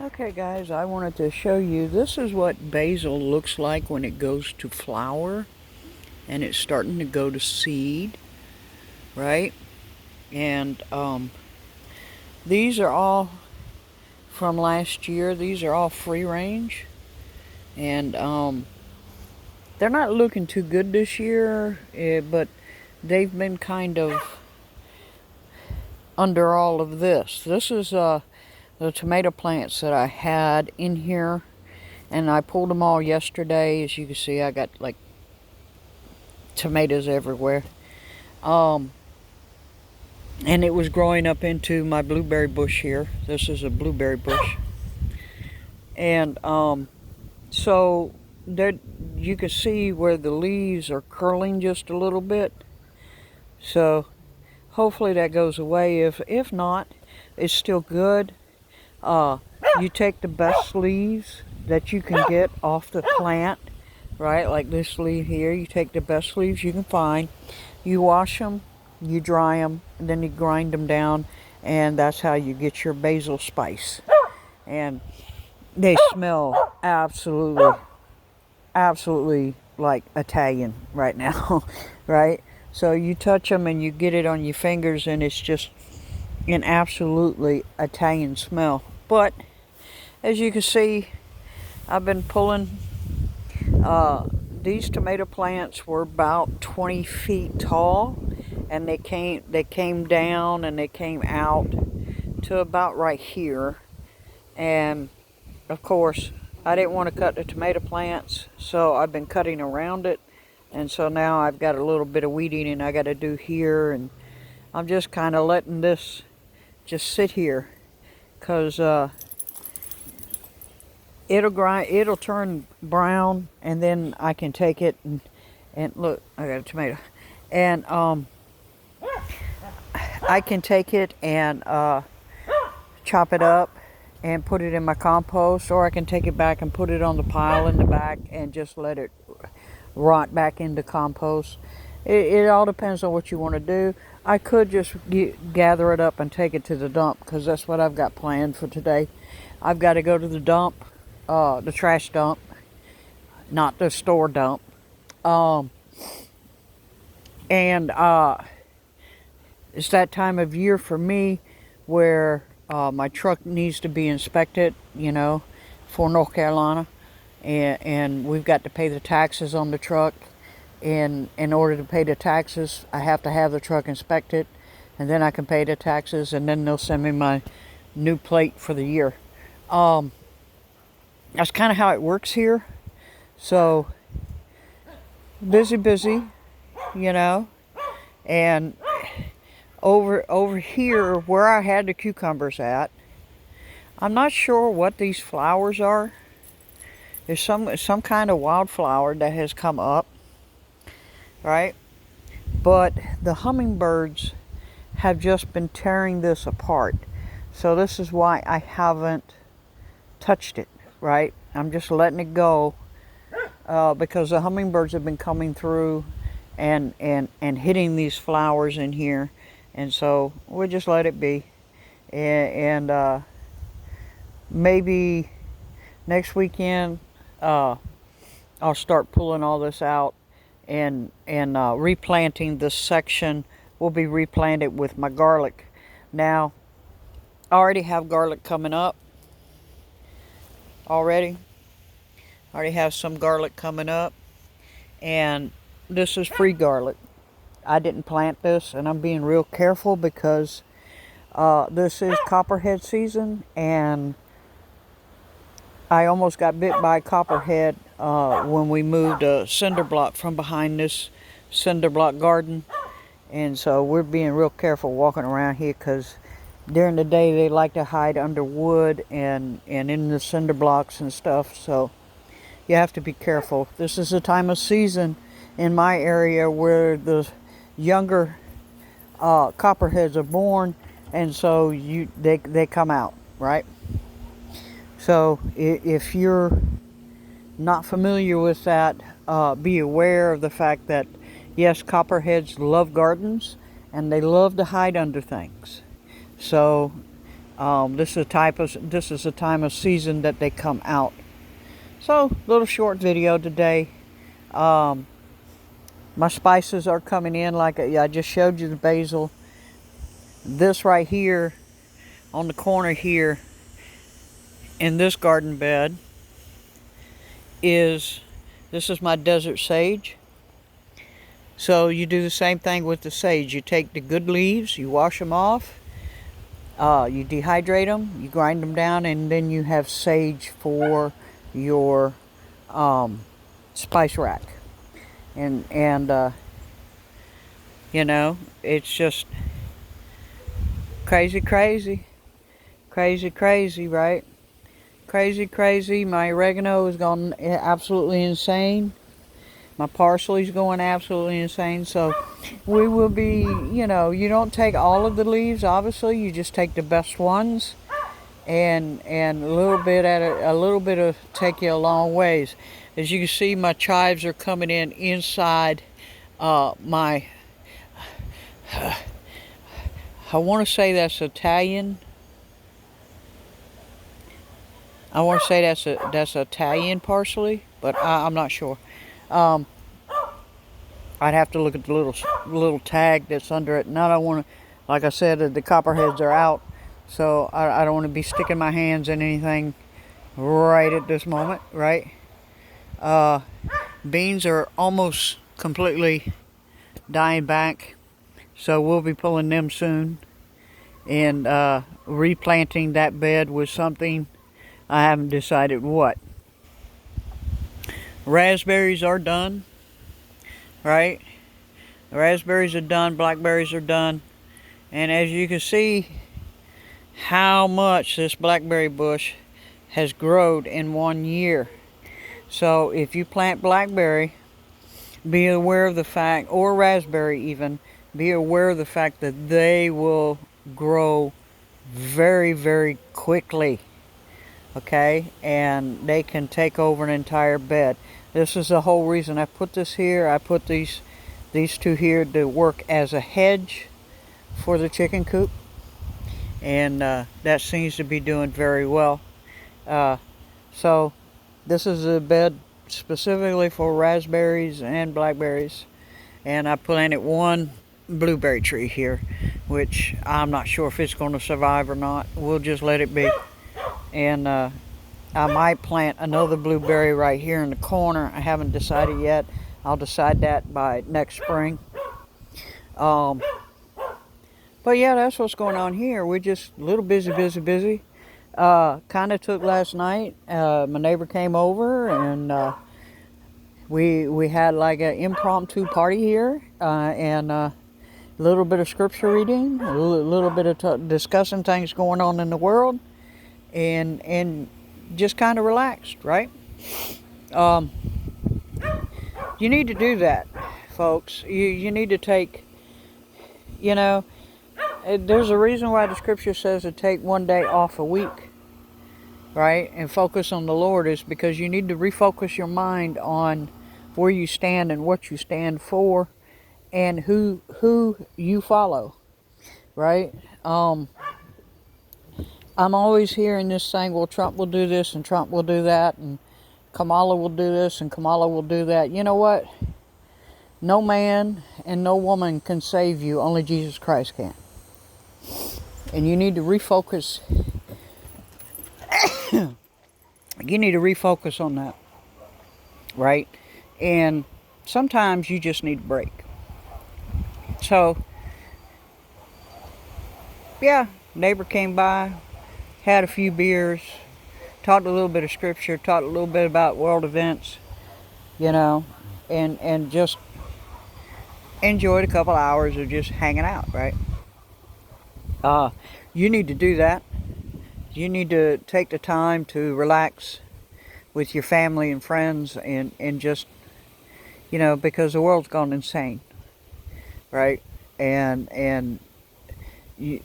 Okay guys, I wanted to show you, this is what basil looks like when it goes to flower and it's starting to go to seed, right? And these are all from last year. These are all free range, and they're not looking too good this year, but they've been kind of under all of this. This is the tomato plants that I had in here, and I pulled them all yesterday. As you can see, I got like tomatoes everywhere. And it was growing up into my blueberry bush here. This is a blueberry bush. And so there you can see where the leaves are curling just a little bit. So hopefully that goes away. If not, it's still good. You take the best leaves that you can get off the plant, right? Like this leaf here, you take the best leaves you can find, you wash them, you dry them, and then you grind them down, and that's how you get your basil spice. And they smell absolutely like Italian right now, right? So you touch them and you get it on your fingers, and it's just an absolutely Italian smell. But as you can see, I've been pulling. These tomato plants were about 20 feet tall, and they came down and they came out to about right here. And of course, I didn't want to cut the tomato plants, so I've been cutting around it. And so now I've got a little bit of weed eating I got to do here, and I'm just kind of letting this just sit here, because it'll turn brown, and then I can take it and look, I got a tomato, and I can take it and chop it up and put it in my compost, or I can take it back and put it on the pile in the back and just let it rot back into compost. It all depends on what you want to do. I could just gather it up and take it to the dump, because that's what I've got planned for today. I've got to go to the dump, the trash dump, not the store dump. And it's that time of year for me where my truck needs to be inspected, for North Carolina. And we've got to pay the taxes on the truck. And in order to pay the taxes, I have to have the truck inspected, and then I can pay the taxes, and then they'll send me my new plate for the year. That's kind of how it works here. So busy, and over here where I had the cucumbers at, I'm not sure what these flowers are. There's some kind of wildflower that has come up, right? But the hummingbirds have just been tearing this apart. So this is why I haven't touched it, right? I'm just letting it go because the hummingbirds have been coming through and hitting these flowers in here. And so we'll just let it be. And maybe next weekend I'll start pulling all this out and replanting this section. Will be replanted with my garlic. Now, I already have garlic coming up. I already have some garlic coming up, and this is free garlic. I didn't plant this, and I'm being real careful because this is copperhead season, and I almost got bit by a copperhead when we moved a cinder block from behind this cinder block garden. And so we're being real careful walking around here, because during the day they like to hide under wood and in the cinder blocks and stuff. So you have to be careful. This is the time of season in my area where the younger copperheads are born, and so they come out, right? So if you're not familiar with that, be aware of the fact that yes, copperheads love gardens, and they love to hide under things. So This is the time of season that they come out. So, little short video today. My spices are coming in, like I just showed you the basil. This right here on the corner here in this garden bed this is my desert sage. So you do the same thing with the sage. You take the good leaves, you wash them off, you dehydrate them, you grind them down, and then you have sage for your spice rack. And you know, it's just crazy, right? Crazy. My oregano has gone absolutely insane. My parsley's going absolutely insane. So we will be, you know, you don't take all of the leaves, obviously. You just take the best ones, and a little bit of take you a long ways. As you can see, my chives are coming in inside my. I want to say that's Italian. I want to say that's Italian parsley, but I'm not sure. I'd have to look at the little tag that's under it. And I don't want to, like I said, the copperheads are out, so I don't want to be sticking my hands in anything right at this moment, right? Beans are almost completely dying back, so we'll be pulling them soon and replanting that bed with something. I haven't decided what. Raspberries are done, right? The raspberries are done, blackberries are done. And as you can see how much this blackberry bush has grown in 1 year. So if you plant blackberry, be aware of the fact, or raspberry even, be aware of the fact that they will grow very quickly. Okay, and they can take over an entire bed. This is the whole reason I put this here. I put these two here to work as a hedge for the chicken coop, and that seems to be doing very well. So this is a bed specifically for raspberries and blackberries, and I planted one blueberry tree here, which I'm not sure if it's going to survive or not. We'll just let it be. And I might plant another blueberry right here in the corner. I haven't decided yet. I'll decide that by next spring. But yeah, that's what's going on here. We're just a little busy. Kind of took last night. My neighbor came over, and we had like an impromptu party here, and a little bit of scripture reading, a little bit of discussing things going on in the world. And just kind of relaxed, right? You need to do that, folks. You need to take, you know, there's a reason why the scripture says to take 1 day off a week, right? And focus on the Lord, is because you need to refocus your mind on where you stand and what you stand for and who you follow, right? I'm always hearing this saying, well, Trump will do this and Trump will do that, and Kamala will do this and Kamala will do that. You know what? No man and no woman can save you. Only Jesus Christ can. And you need to refocus. You need to refocus on that, right? And sometimes you just need a break. So, yeah, neighbor came by, had a few beers, talked a little bit of scripture, talked a little bit about world events, you know, and just enjoyed a couple hours of just hanging out, right? You need to do that. You need to take the time to relax with your family and friends, and just, you know, because the world's gone insane, right? And you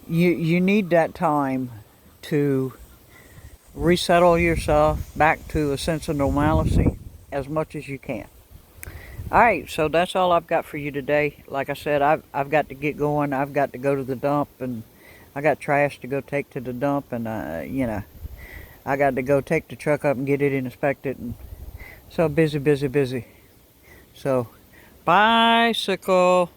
need that time to resettle yourself back to a sense of normalcy as much as you can. All right, so that's all I've got for you today. Like I said, I've got to get going. I've got to go to the dump and I got trash to go take to the dump, and you know, I got to go take the truck up and get it inspected, and so busy, busy, busy. So, bicycle.